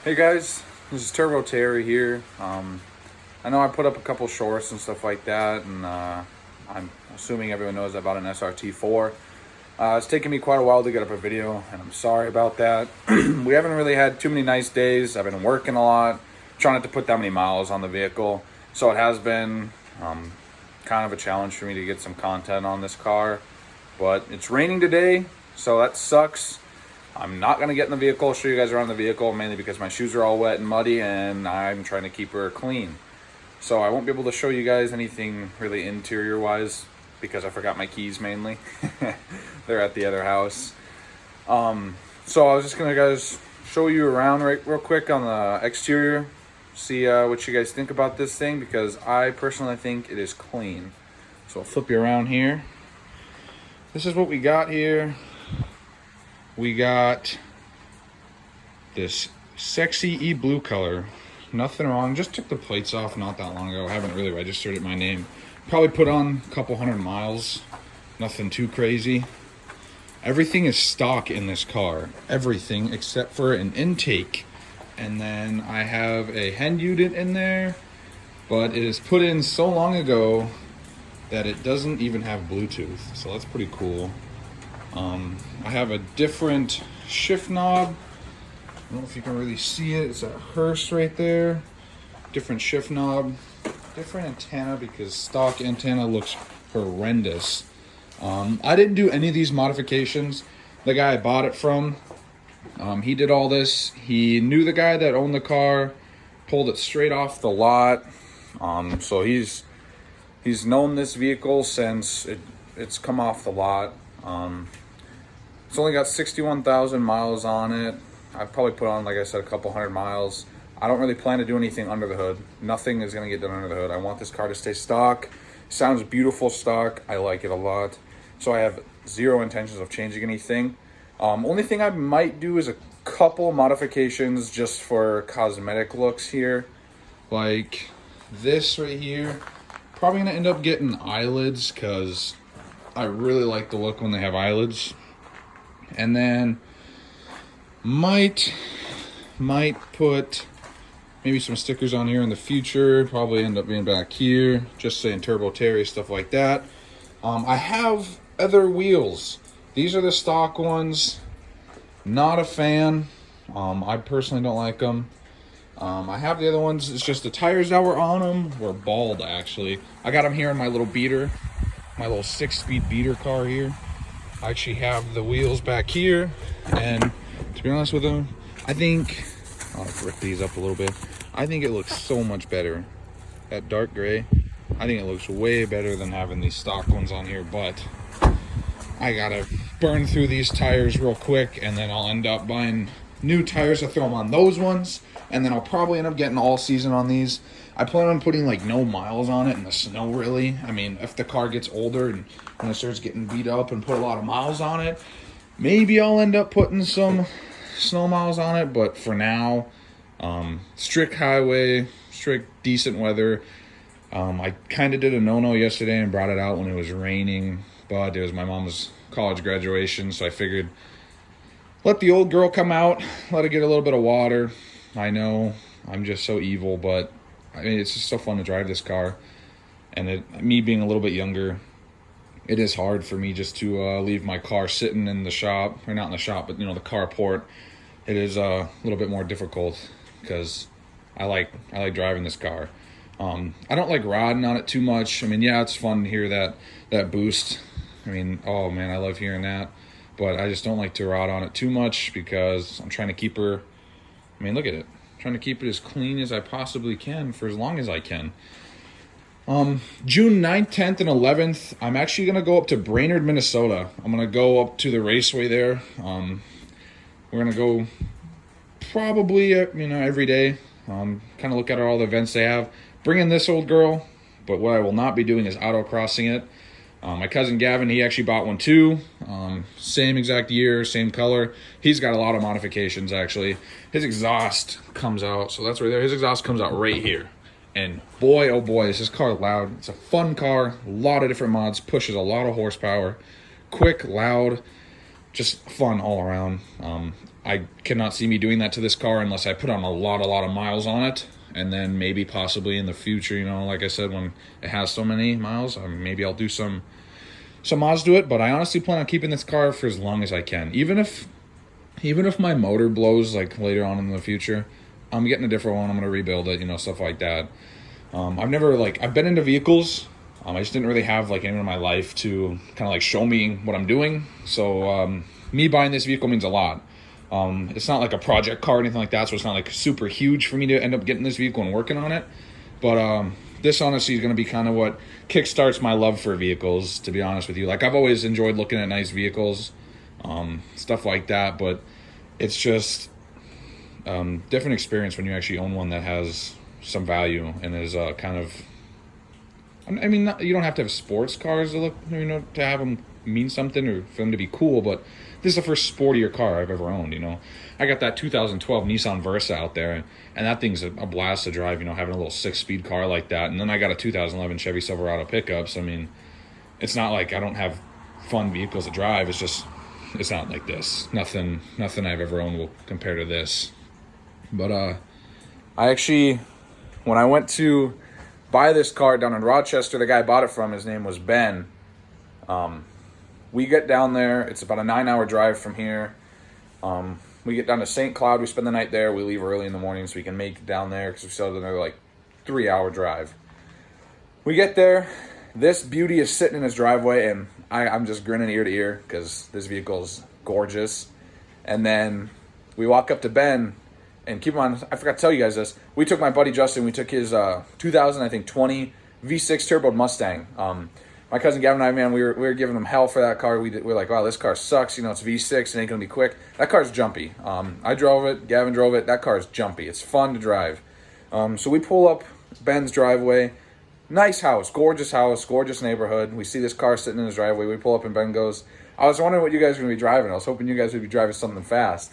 Hey guys, this is Turbo Terry here. I know I put up a couple shorts and stuff like that, and I'm assuming everyone knows about an SRT-4. It's taken me quite a while to get up a video, and I'm sorry about that. We haven't really had too many nice days. I've been working a lot, trying not to put that many miles on the vehicle, so it has been kind of a challenge for me to get some content on this car. But it's raining today, so that sucks. I'm not going to get in the vehicle, show you guys around the vehicle, mainly because my shoes are all wet and muddy and I'm trying to keep her clean. So I won't be able to show you guys anything really interior wise because I forgot my keys mainly. They're at the other house. So I was just going to guys show you around real quick on the exterior, see what you guys think about this thing, because I personally think it is clean. So I'll flip you around here. This is what we got here. We got this sexy blue color. Nothing wrong. Just took the plates off not that long ago. I haven't really registered it my name. Probably put on a couple hundred miles. Nothing too crazy. Everything is stock in this car. Everything except for an intake. And then I have a hen unit in there. But it is put in so long ago that it doesn't even have Bluetooth. So that's pretty cool. I have a different shift knob. I don't know if you can really see it. It's that Hearst right there. Different shift knob. Different antenna because stock antenna looks horrendous. I didn't do any of these modifications. The guy I bought it from, he did all this. He knew the guy that owned the car, pulled it straight off the lot. So he's known this vehicle since it's come off the lot. It's only got 61,000 miles on it. I've probably put on, like I said, a couple hundred miles. I don't really plan to do anything under the hood. Nothing is going to get done under the hood. I want this car to stay stock. Sounds beautiful stock. I like it a lot. So I have zero intentions of changing anything. Only thing I might do is a couple modifications just for cosmetic looks here. Like this right here. Probably going to end up getting eyelids because I really like the look when they have eyelids. And then might put maybe some stickers on here in the future. Probably end up being back here, just saying Turbo Terry, stuff like that. I have other wheels. These are the stock ones. Not a fan. I personally don't like them. I have the other ones. It's just the tires that were on them were bald, actually. I got them here in my little beater. My little 6-speed beater car here. I actually have the wheels back here, and to be honest with them, I think I'll rip these up a little bit. I think it looks so much better. That dark gray, I think it looks way better than having these stock ones on here, but I gotta burn through these tires real quick, and then I'll end up buying new tires to throw them on those ones, and then I'll probably end up getting all season on these. I plan on putting like no miles on it in the snow, really. I mean, if the car gets older and when it starts getting beat up and put a lot of miles on it, maybe I'll end up putting some snow miles on it. But for now, strict highway, strict decent weather. I kind of did a no-no yesterday and brought it out when it was raining, but it was my mom's college graduation, so I figured let the old girl come out, let her get a little bit of water. I know I'm just so evil, but I mean, it's just so fun to drive this car. And me being a little bit younger, it is hard for me just to leave my car sitting in the shop, or not in the shop, but the carport. It is a little bit more difficult because I like driving this car. I don't like riding on it too much. I mean, yeah, it's fun to hear that boost. I mean, oh man, I love hearing that. But I just don't like to ride on it too much because I'm trying to keep her. I mean, look at it. Trying to keep it as clean as I possibly can for as long as I can. June 9th, 10th, and 11th, I'm actually going to go up to Brainerd, Minnesota. I'm going to go up to the raceway there. We're going to go probably, every day. Kind of look at all the events they have. Bring in this old girl, but what I will not be doing is autocrossing it. My cousin Gavin, he actually bought one too. Same exact year, same color. He's got a lot of modifications, actually. His exhaust comes out, so that's right there. His exhaust comes out right here. And boy, oh boy, is this car loud. It's a fun car, a lot of different mods, pushes a lot of horsepower. Quick, loud, just fun all around. I cannot see me doing that to this car unless I put on a lot of miles on it. And then maybe possibly in the future, you know, like I said, when it has so many miles, maybe I'll do some mods to it. But I honestly plan on keeping this car for as long as I can. Even if my motor blows like later on in the future, I'm getting a different one. I'm going to rebuild it, you know, stuff like that. I've been into vehicles. I just didn't really have like anyone in my life to kind of like show me what I'm doing. So me buying this vehicle means a lot. It's not like a project car or anything like that, so it's not like super huge for me to end up getting this vehicle and working on it. But this honestly is going to be kind of what kickstarts my love for vehicles, to be honest with you. Like, I've always enjoyed looking at nice vehicles, stuff like that, but it's just different experience when you actually own one that has some value and is kind of... I mean, you don't have to have sports cars to look, you know, to have them mean something or for them to be cool, but this is the first sportier car I've ever owned, you know. I got that 2012 Nissan Versa out there, and that thing's a blast to drive, you know, having a little 6-speed car like that. And then I got a 2011 Chevy Silverado pickup, so I mean, it's not like I don't have fun vehicles to drive. It's just, it's not like this. Nothing I've ever owned will compare to this. But I actually, when I went to buy this car down in Rochester, the guy I bought it from, his name was Ben. We get down there. It's about a 9-hour drive from here. We get down to St. Cloud. We spend the night there. We leave early in the morning so we can make it down there because we still have another like 3-hour drive. We get there. This beauty is sitting in his driveway, and I'm just grinning ear to ear because this vehicle's gorgeous. And then we walk up to Ben, and keep in mind, I forgot to tell you guys this. We took my buddy Justin. We took his 2020 V6 turbo Mustang. My cousin Gavin and I, man, we were giving him hell for that car. We were like, wow, this car sucks. You know, it's V6. It ain't going to be quick. That car's jumpy. I drove it. Gavin drove it. That car's jumpy. It's fun to drive. So we pull up Ben's driveway. Nice house, gorgeous neighborhood. We see this car sitting in his driveway. We pull up and Ben goes, I was wondering what you guys were going to be driving. I was hoping you guys would be driving something fast.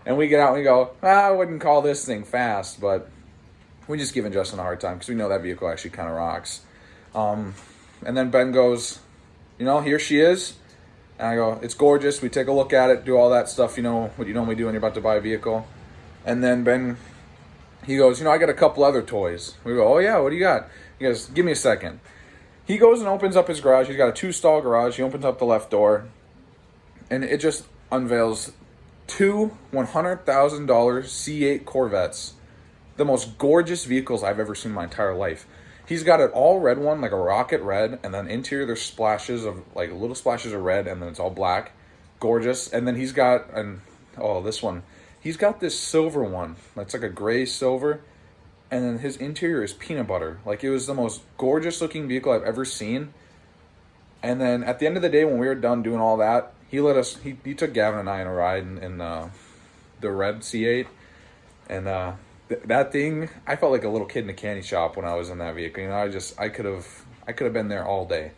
And we get out and we go, I wouldn't call this thing fast, but we're just giving Justin a hard time because we know that vehicle actually kind of rocks. And then Ben goes, you know, here she is. And I go, it's gorgeous. We take a look at it, do all that stuff, you know, what you normally do when you're about to buy a vehicle. And then Ben, he goes, you know, I got a couple other toys. We go, oh yeah, what do you got? He goes, give me a second. He goes and opens up his garage. He's got a 2-stall garage. He opens up the left door. And it just unveils 2 $100,000 C8 Corvettes. The most gorgeous vehicles I've ever seen in my entire life. He's got an all red one, like a rocket red, and then interior there's splashes of, like little splashes of red, and then it's all black. Gorgeous. And then he's got, this one. He's got this silver one. It's like a gray silver. And then his interior is peanut butter. Like, it was the most gorgeous looking vehicle I've ever seen. And then at the end of the day, when we were done doing all that, he let us, he took Gavin and I on a ride in the red C8. And that thing, I felt like a little kid in a candy shop when I was in that vehicle. You know, I could have been there all day.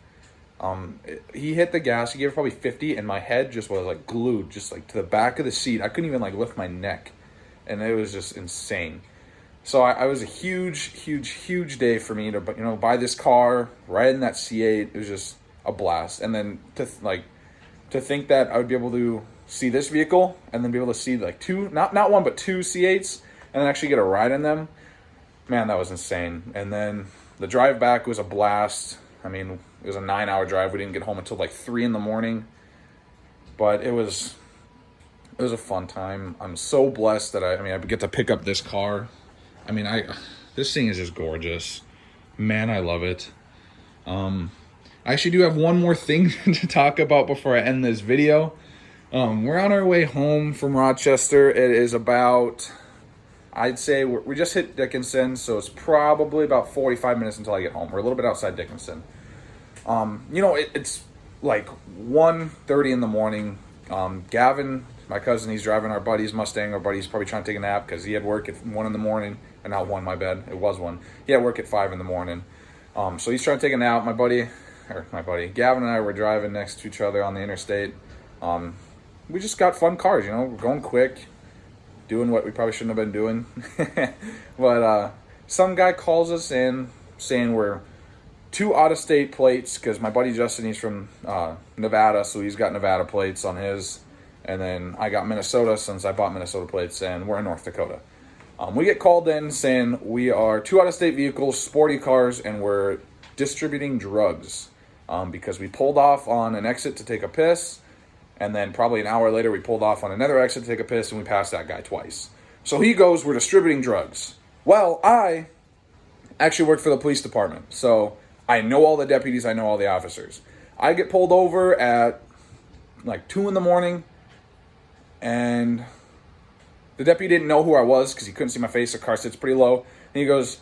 He hit the gas, he gave it probably 50, and my head just was like glued, just like to the back of the seat. I couldn't even like lift my neck. And it was just insane. So I was a huge day for me to, you know, buy this car, ride in that C8. It was just a blast. And then to think that I would be able to see this vehicle and then be able to see like not one, but 2 C8s and then actually get a ride in them. Man, that was insane. And then the drive back was a blast. I mean, it was a 9-hour drive. We didn't get home until like 3 in the morning, but it was a fun time. I'm so blessed that I get to pick up this car. I mean, this thing is just gorgeous. Man, I love it. I actually do have one more thing to talk about before I end this video. We're on our way home from Rochester. It is about, I'd say, we just hit Dickinson, so it's probably about 45 minutes until I get home. We're a little bit outside Dickinson. You know, it's like 1:30 in the morning. Gavin, my cousin, he's driving our buddy's Mustang. Our buddy's probably trying to take a nap because he had work at 1 in the morning. Or not 1, my bad. It was 1. He had work at 5 in the morning. So he's trying to take a nap. My buddy, Gavin and I were driving next to each other on the interstate. We just got fun cars, you know. We're going quick, doing what we probably shouldn't have been doing. But some guy calls us in saying we're 2 out-of-state plates because my buddy Justin, he's from Nevada, so he's got Nevada plates on his. And then I got Minnesota since I bought Minnesota plates, and we're in North Dakota. We get called in saying we are 2 out-of-state vehicles, sporty cars, and we're distributing drugs because we pulled off on an exit to take a piss, and then probably an hour later we pulled off on another exit to take a piss, and we passed that guy twice. So he goes, we're distributing drugs. Well, I actually work for the police department, so I know all the deputies, I know all the officers. I get pulled over at like 2 in the morning, and the deputy didn't know who I was because he couldn't see my face. The car sits pretty low. And he goes,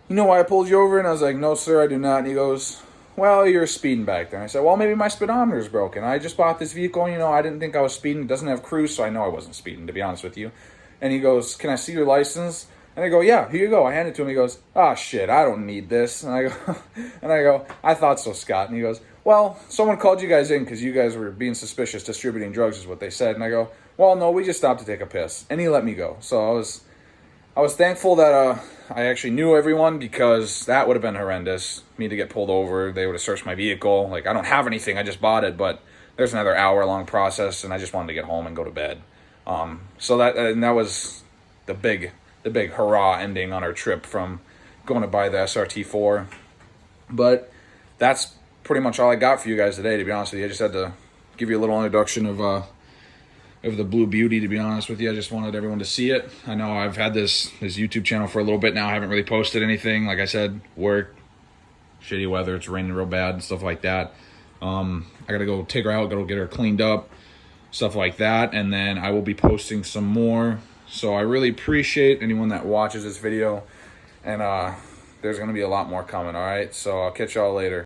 you know why I pulled you over? And I was like, no, sir, I do not. And he goes, well, you're speeding back there. And I said, well, maybe my speedometer is broken. I just bought this vehicle, and, I didn't think I was speeding. It doesn't have cruise, so I know I wasn't speeding, to be honest with you. And he goes, can I see your license? And I go, yeah, here you go. I hand it to him. He goes, oh, shit, I don't need this. And I go, I thought so, Scott. And he goes, well, someone called you guys in because you guys were being suspicious, distributing drugs is what they said. And I go, well, no, we just stopped to take a piss. And he let me go. So I was thankful that I actually knew everyone, because that would have been horrendous. Me to get pulled over, they would have searched my vehicle. Like, I don't have anything, I just bought it, but there's another hour-long process, and I just wanted to get home and go to bed. So that was the big hurrah ending on our trip from going to buy the SRT-4. But that's pretty much all I got for you guys today, to be honest with you. I just had to give you a little introduction of the Blue Beauty, to be honest with you. I just wanted everyone to see it. I know I've had this YouTube channel for a little bit now. I haven't really posted anything. Like I said, work, shitty weather, it's raining real bad, and stuff like that. I gotta go take her out, go get her cleaned up, stuff like that, and then I will be posting some more. So I really appreciate anyone that watches this video, and there's gonna be a lot more coming, all right? So I'll catch y'all later.